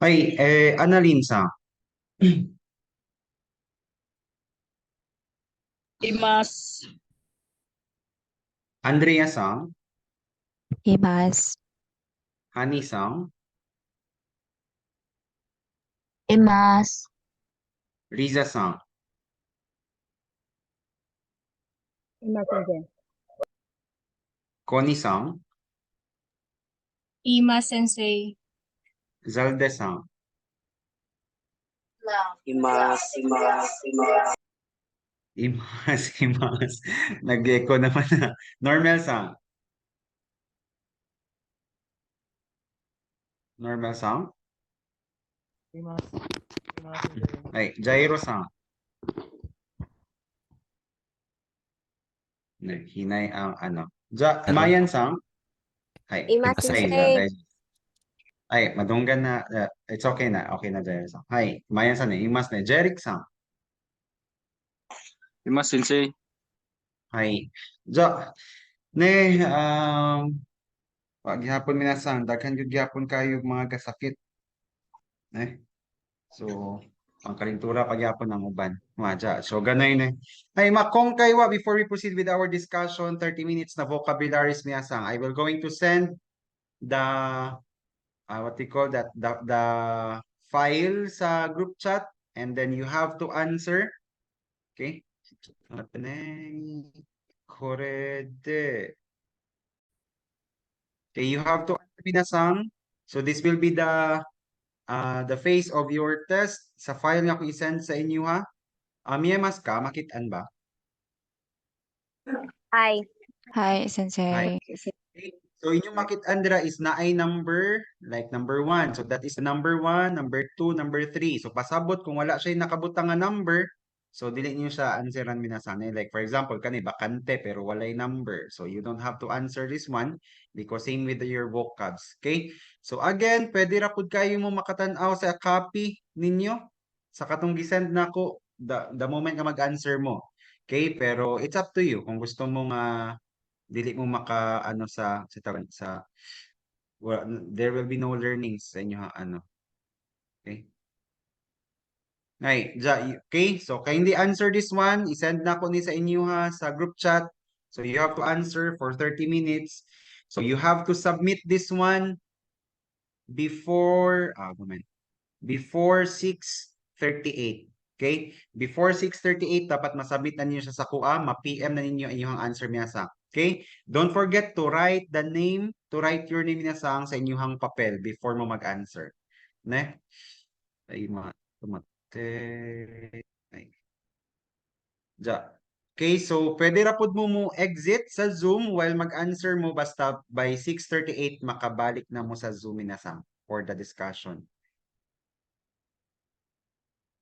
Annalynさん、います。Andrea さん、います。Hani さん、います。Riza さん、今先生。Connie さん、Ima Sensei. Zalde さん、います、います、います。Imas, Imas. Nag-echo naman na. Normal さん、Normal さん、います。います、先生。Jairo さん、Hinay ang ano. Hello. Mayan さん、今先じゃあ生。大丈夫。madunggan na. It's okay na. Okay na, Jairo さん。Mayan さんね、Imas ね。Jeric さん。います、先生。じゃあ、ne, gihapon minasan, daghan gyud gyapon kayo mga kasakit, eh. So, ang kalintura pagyapon ng uban. Madya. So, ganay ne. Makong kaywa, before we proceed with our discussion, 30 minutes na vocabularies miyasang. I will going to send the, what you call that, the file sa group chat, and then you have to answer. Okay? Korede. Okay, you have to answer minasang. So, this will be the face of your test sa file nga ko i-send sa inyo ha. Miyemas ka, makitaan ba? Hi. Hi, Hi. Sensei. So inyong makitaan dira is na ay number, like number 1. So that is the number 1, number 2, number 3. So pasabot kung wala siya nakabutang nga number, so dili niyo siya answeran minasana. Like for example, kani bakante pero walay number. So you don't have to answer this one because same with your vocabs. Okay? So again, pwede ra pud kayo mo makatan-aw sa copy ninyo sa katong gisend nako the moment nga mag-answer mo. Okay? Pero it's up to you kung gusto mo nga dili mo maka ano sa tawag sa there will be no learnings sa inyo ano. Okay? Okay, so kindly answer this one. I-send na ko ni sa inyo ha sa group chat. So you have to answer for 30 minutes. So you have to submit this one before moment. Before 6:38. Okay? Before 6:38 dapat masubmit na ninyo siya sa kuha, ma-PM na ninyo inyong answer niya sa. Okay? Don't forget to write the name, to write your name niya sa inyong papel before mo mag-answer. Ne? Ay, tumate. Ay. Okay, so pwede ra pud mo exit sa Zoom while mag-answer mo basta by 6:38 makabalik na mo sa Zoom minasang for the discussion.